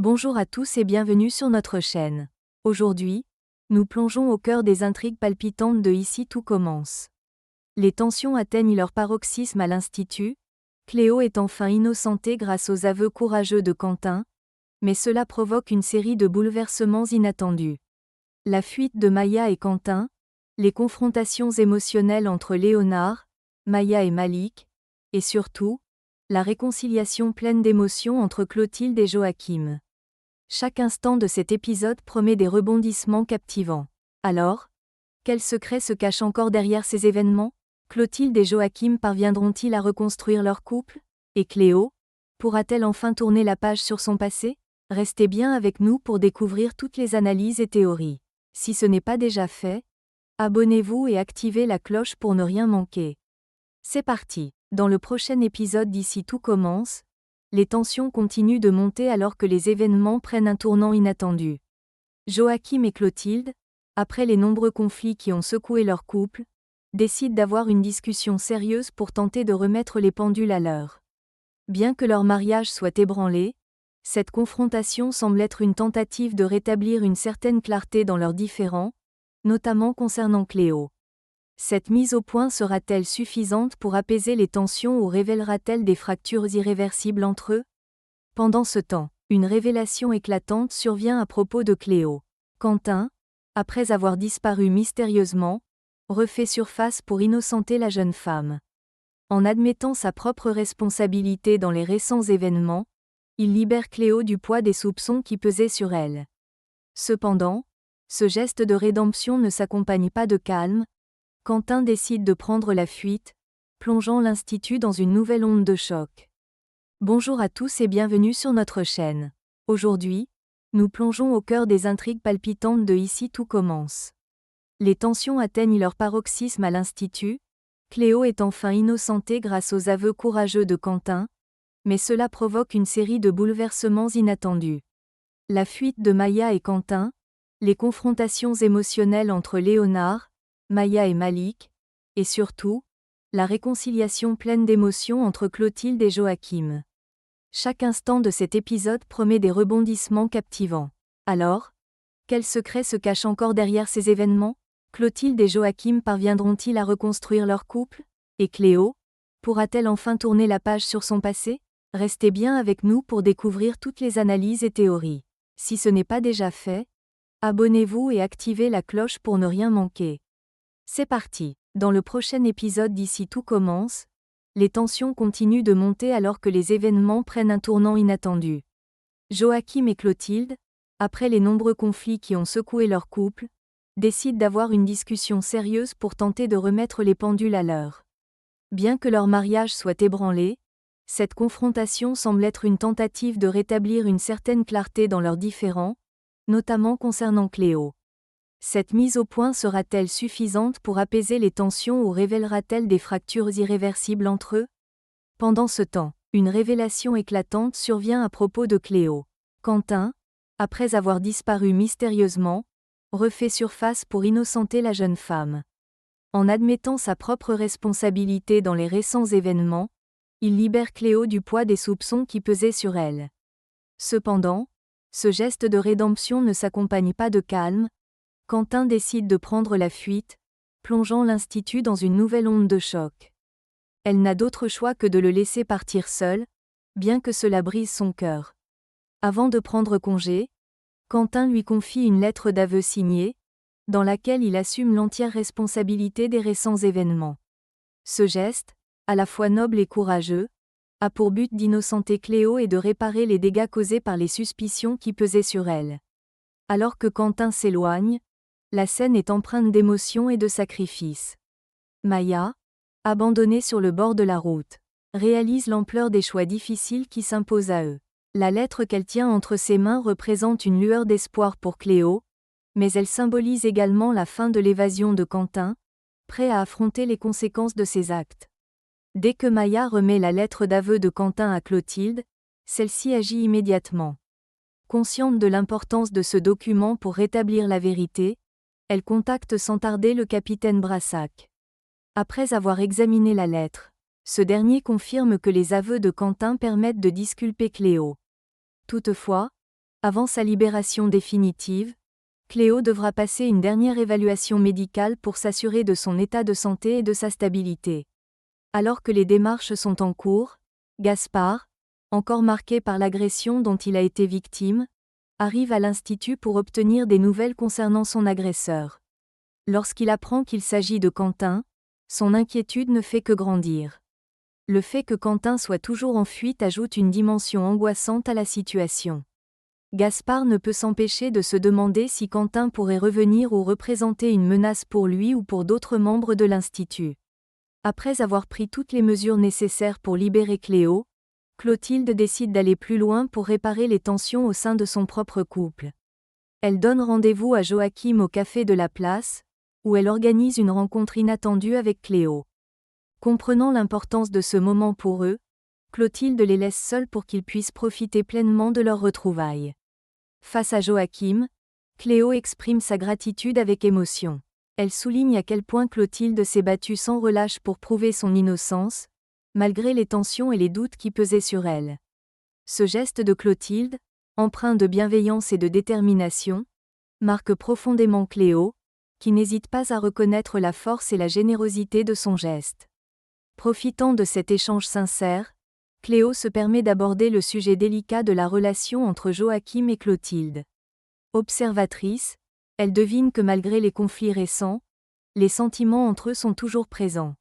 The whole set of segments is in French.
Bonjour à tous et bienvenue sur notre chaîne. Aujourd'hui, nous plongeons au cœur des intrigues palpitantes de Ici tout commence. Les tensions atteignent leur paroxysme à l'Institut, Cléo est enfin innocentée grâce aux aveux courageux de Quentin, mais cela provoque une série de bouleversements inattendus. La fuite de Maya et Quentin, les confrontations émotionnelles entre Léonard, Maya et Malik, et surtout, la réconciliation pleine d'émotions entre Clotilde et Joachim. Chaque instant de cet épisode promet des rebondissements captivants. Alors, quel secret se cache encore derrière ces événements? Clotilde et Joachim parviendront-ils à reconstruire leur couple? Et Cléo, pourra-t-elle enfin tourner la page sur son passé? Restez bien avec nous pour découvrir toutes les analyses et théories. Si ce n'est pas déjà fait, abonnez-vous et activez la cloche pour ne rien manquer. C'est parti. Dans le prochain épisode d'Ici tout commence, les tensions continuent de monter alors que les événements prennent un tournant inattendu. Joachim et Clotilde, après les nombreux conflits qui ont secoué leur couple, décident d'avoir une discussion sérieuse pour tenter de remettre les pendules à l'heure. Bien que leur mariage soit ébranlé, cette confrontation semble être une tentative de rétablir une certaine clarté dans leurs différends, notamment concernant Cléo. Cette mise au point sera-t-elle suffisante pour apaiser les tensions ou révélera-t-elle des fractures irréversibles entre eux? Pendant ce temps, une révélation éclatante survient à propos de Cléo. Quentin, après avoir disparu mystérieusement, refait surface pour innocenter la jeune femme. En admettant sa propre responsabilité dans les récents événements, il libère Cléo du poids des soupçons qui pesaient sur elle. Cependant, ce geste de rédemption ne s'accompagne pas de calme. Quentin décide de prendre la fuite, plongeant l'Institut dans une nouvelle onde de choc. Bonjour à tous et bienvenue sur notre chaîne. Aujourd'hui, nous plongeons au cœur des intrigues palpitantes de Ici tout commence. Les tensions atteignent leur paroxysme à l'Institut, Cléo est enfin innocentée grâce aux aveux courageux de Quentin, mais cela provoque une série de bouleversements inattendus. La fuite de Maya et Quentin, les confrontations émotionnelles entre Léonard, Maya et Malik, et surtout, la réconciliation pleine d'émotions entre Clotilde et Joachim. Chaque instant de cet épisode promet des rebondissements captivants. Alors, quel secret se cache encore derrière ces événements? Clotilde et Joachim parviendront-ils à reconstruire leur couple? Et Cléo, pourra-t-elle enfin tourner la page sur son passé? Restez bien avec nous pour découvrir toutes les analyses et théories. Si ce n'est pas déjà fait, abonnez-vous et activez la cloche pour ne rien manquer. C'est parti. Dans le prochain épisode d'Ici tout commence, les tensions continuent de monter alors que les événements prennent un tournant inattendu. Joachim et Clotilde, après les nombreux conflits qui ont secoué leur couple, décident d'avoir une discussion sérieuse pour tenter de remettre les pendules à l'heure. Bien que leur mariage soit ébranlé, cette confrontation semble être une tentative de rétablir une certaine clarté dans leurs différends, notamment concernant Cléo. Cette mise au point sera-t-elle suffisante pour apaiser les tensions ou révélera-t-elle des fractures irréversibles entre eux? Pendant ce temps, une révélation éclatante survient à propos de Cléo. Quentin, après avoir disparu mystérieusement, refait surface pour innocenter la jeune femme. En admettant sa propre responsabilité dans les récents événements, il libère Cléo du poids des soupçons qui pesaient sur elle. Cependant, ce geste de rédemption ne s'accompagne pas de calme. Quentin décide de prendre la fuite, plongeant l'Institut dans une nouvelle onde de choc. Elle n'a d'autre choix que de le laisser partir seul, bien que cela brise son cœur. Avant de prendre congé, Quentin lui confie une lettre d'aveu signée, dans laquelle il assume l'entière responsabilité des récents événements. Ce geste, à la fois noble et courageux, a pour but d'innocenter Cléo et de réparer les dégâts causés par les suspicions qui pesaient sur elle. Alors que Quentin s'éloigne, la scène est empreinte d'émotion et de sacrifice. Maya, abandonnée sur le bord de la route, réalise l'ampleur des choix difficiles qui s'imposent à eux. La lettre qu'elle tient entre ses mains représente une lueur d'espoir pour Cléo, mais elle symbolise également la fin de l'évasion de Quentin, prêt à affronter les conséquences de ses actes. Dès que Maya remet la lettre d'aveu de Quentin à Clotilde, celle-ci agit immédiatement. Consciente de l'importance de ce document pour rétablir la vérité, elle contacte sans tarder le capitaine Brassac. Après avoir examiné la lettre, ce dernier confirme que les aveux de Quentin permettent de disculper Cléo. Toutefois, Avant sa libération définitive, Cléo devra passer une dernière évaluation médicale pour s'assurer de son état de santé et de sa stabilité. Alors que les démarches sont en cours, Gaspard, encore marqué par l'agression dont il a été victime, arrive à l'institut pour obtenir des nouvelles concernant son agresseur. Lorsqu'il apprend qu'il s'agit de Quentin, son inquiétude ne fait que grandir. Le fait que Quentin soit toujours en fuite ajoute une dimension angoissante à la situation. Gaspard ne peut s'empêcher de se demander si Quentin pourrait revenir ou représenter une menace pour lui ou pour d'autres membres de l'institut. Après avoir pris toutes les mesures nécessaires pour libérer Cléo, Clotilde décide d'aller plus loin pour réparer les tensions au sein de son propre couple. Elle donne rendez-vous à Joachim au café de la place, où elle organise une rencontre inattendue avec Cléo. Comprenant l'importance de ce moment pour eux, Clotilde les laisse seuls pour qu'ils puissent profiter pleinement de leurs retrouvailles. Face à Joachim, Cléo exprime sa gratitude avec émotion. Elle souligne à quel point Clotilde s'est battue sans relâche pour prouver son innocence, malgré les tensions et les doutes qui pesaient sur elle. Ce geste de Clotilde, empreint de bienveillance et de détermination, marque profondément Cléo, qui n'hésite pas à reconnaître la force et la générosité de son geste. Profitant de cet échange sincère, Cléo se permet d'aborder le sujet délicat de la relation entre Joachim et Clotilde. Observatrice, elle devine que malgré les conflits récents, les sentiments entre eux sont toujours présents.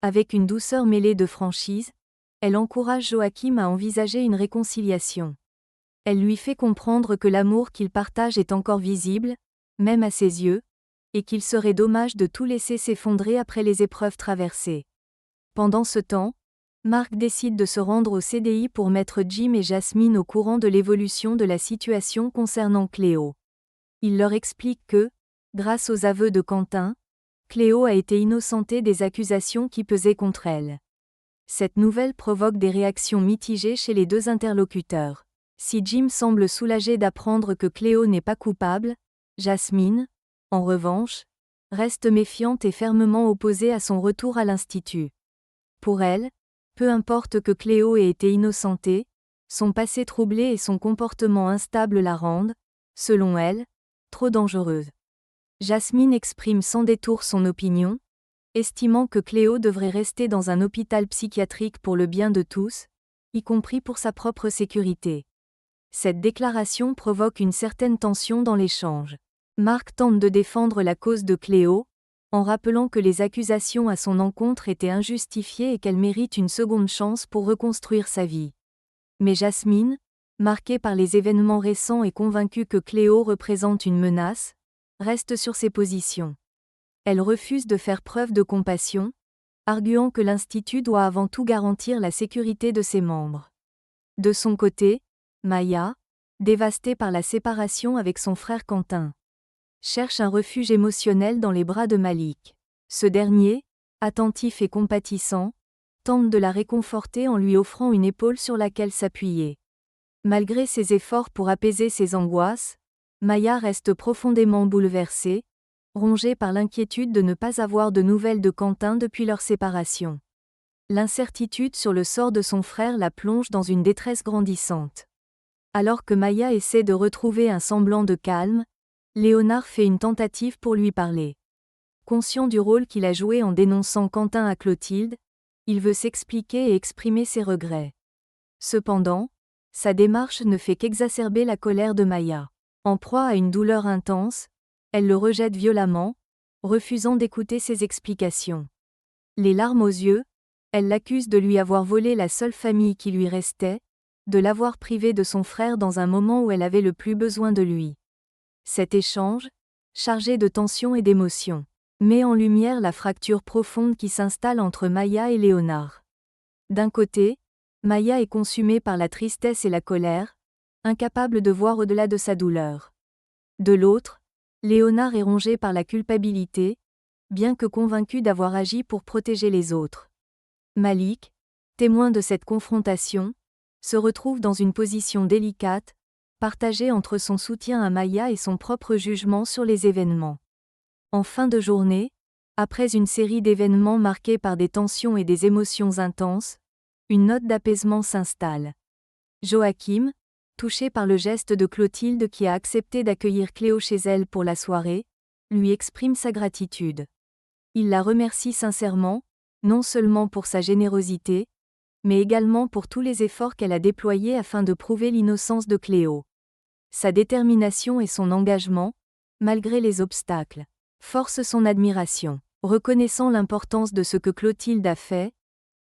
Avec une douceur mêlée de franchise, elle encourage Joachim à envisager une réconciliation. Elle lui fait comprendre que l'amour qu'ils partagent est encore visible, même à ses yeux, et qu'il serait dommage de tout laisser s'effondrer après les épreuves traversées. Pendant ce temps, Marc décide de se rendre au CDI pour mettre Jim et Jasmine au courant de l'évolution de la situation concernant Cléo. Il leur explique que, grâce aux aveux de Quentin, Cléo a été innocentée des accusations qui pesaient contre elle. Cette nouvelle provoque des réactions mitigées chez les deux interlocuteurs. Si Jim semble soulagé d'apprendre que Cléo n'est pas coupable, Jasmine, en revanche, reste méfiante et fermement opposée à son retour à l'institut. Pour elle, peu importe que Cléo ait été innocentée, son passé troublé et son comportement instable la rendent, selon elle, trop dangereuse. Jasmine exprime sans détour son opinion, estimant que Cléo devrait rester dans un hôpital psychiatrique pour le bien de tous, y compris pour sa propre sécurité. Cette déclaration provoque une certaine tension dans l'échange. Marc tente de défendre la cause de Cléo, en rappelant que les accusations à son encontre étaient injustifiées et qu'elle mérite une seconde chance pour reconstruire sa vie. Mais Jasmine, marquée par les événements récents et convaincue que Cléo représente une menace, reste sur ses positions. Elle refuse de faire preuve de compassion, arguant que l'Institut doit avant tout garantir la sécurité de ses membres. De son côté, Maya, dévastée par la séparation avec son frère Quentin, cherche un refuge émotionnel dans les bras de Malik. Ce dernier, attentif et compatissant, tente de la réconforter en lui offrant une épaule sur laquelle s'appuyer. Malgré ses efforts pour apaiser ses angoisses, Maya reste profondément bouleversée, rongée par l'inquiétude de ne pas avoir de nouvelles de Quentin depuis leur séparation. L'incertitude sur le sort de son frère la plonge dans une détresse grandissante. Alors que Maya essaie de retrouver un semblant de calme, Léonard fait une tentative pour lui parler. Conscient du rôle qu'il a joué en dénonçant Quentin à Clotilde, il veut s'expliquer et exprimer ses regrets. Cependant, sa démarche ne fait qu'exacerber la colère de Maya. En proie à une douleur intense, elle le rejette violemment, refusant d'écouter ses explications. Les larmes aux yeux, elle l'accuse de lui avoir volé la seule famille qui lui restait, de l'avoir privé de son frère dans un moment où elle avait le plus besoin de lui. Cet échange, chargé de tension et d'émotion, met en lumière la fracture profonde qui s'installe entre Maya et Léonard. D'un côté, Maya est consumée par la tristesse et la colère, incapable de voir au-delà de sa douleur. De l'autre, Léonard est rongé par la culpabilité, bien que convaincu d'avoir agi pour protéger les autres. Malik, témoin de cette confrontation, se retrouve dans une position délicate, partagée entre son soutien à Maya et son propre jugement sur les événements. En fin de journée, après une série d'événements marqués par des tensions et des émotions intenses, une note d'apaisement s'installe. Joachim, touchée par le geste de Clotilde qui a accepté d'accueillir Cléo chez elle pour la soirée, lui exprime sa gratitude. Il la remercie sincèrement, non seulement pour sa générosité, mais également pour tous les efforts qu'elle a déployés afin de prouver l'innocence de Cléo. Sa détermination et son engagement, malgré les obstacles, forcent son admiration. Reconnaissant l'importance de ce que Clotilde a fait,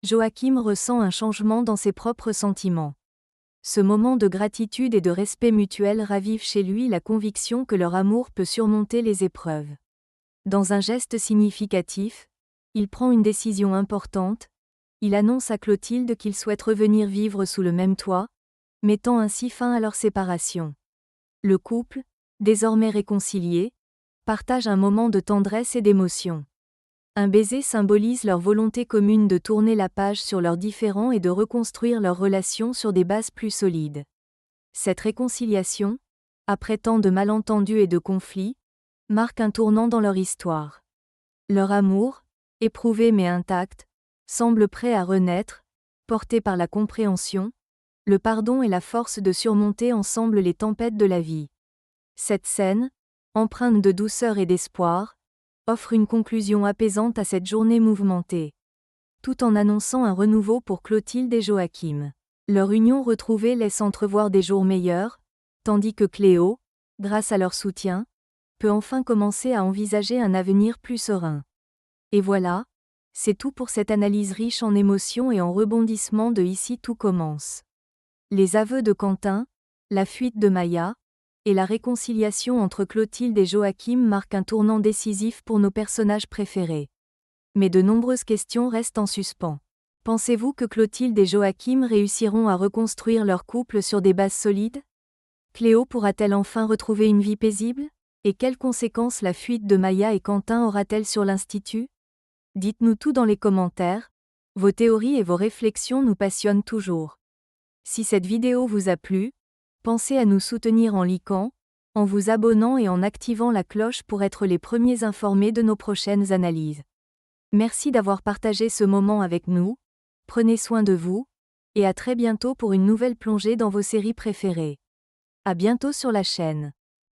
Joachim ressent un changement dans ses propres sentiments. Ce moment de gratitude et de respect mutuel ravive chez lui la conviction que leur amour peut surmonter les épreuves. Dans un geste significatif, il prend une décision importante, il annonce à Clotilde qu'il souhaite revenir vivre sous le même toit, mettant ainsi fin à leur séparation. Le couple, désormais réconcilié, partage un moment de tendresse et d'émotion. Un baiser symbolise leur volonté commune de tourner la page sur leurs différends et de reconstruire leur relation sur des bases plus solides. Cette réconciliation, après tant de malentendus et de conflits, marque un tournant dans leur histoire. Leur amour, éprouvé mais intact, semble prêt à renaître, porté par la compréhension, le pardon et la force de surmonter ensemble les tempêtes de la vie. Cette scène, empreinte de douceur et d'espoir, offre une conclusion apaisante à cette journée mouvementée. Tout en annonçant un renouveau pour Clotilde et Joachim. Leur union retrouvée laisse entrevoir des jours meilleurs, tandis que Cléo, grâce à leur soutien, peut enfin commencer à envisager un avenir plus serein. Et voilà, c'est tout pour cette analyse riche en émotions et en rebondissements de Ici tout commence. Les aveux de Quentin, la fuite de Maya, et la réconciliation entre Clotilde et Joachim marquent un tournant décisif pour nos personnages préférés. Mais de nombreuses questions restent en suspens. Pensez-vous que Clotilde et Joachim réussiront à reconstruire leur couple sur des bases solides? Cléo pourra-t-elle enfin retrouver une vie paisible? Et quelles conséquences la fuite de Maya et Quentin aura-t-elle sur l'Institut? Dites-nous tout dans les commentaires. Vos théories et vos réflexions nous passionnent toujours. Si cette vidéo vous a plu, pensez à nous soutenir en likant, en vous abonnant et en activant la cloche pour être les premiers informés de nos prochaines analyses. Merci d'avoir partagé ce moment avec nous, prenez soin de vous, et à très bientôt pour une nouvelle plongée dans vos séries préférées. À bientôt sur la chaîne.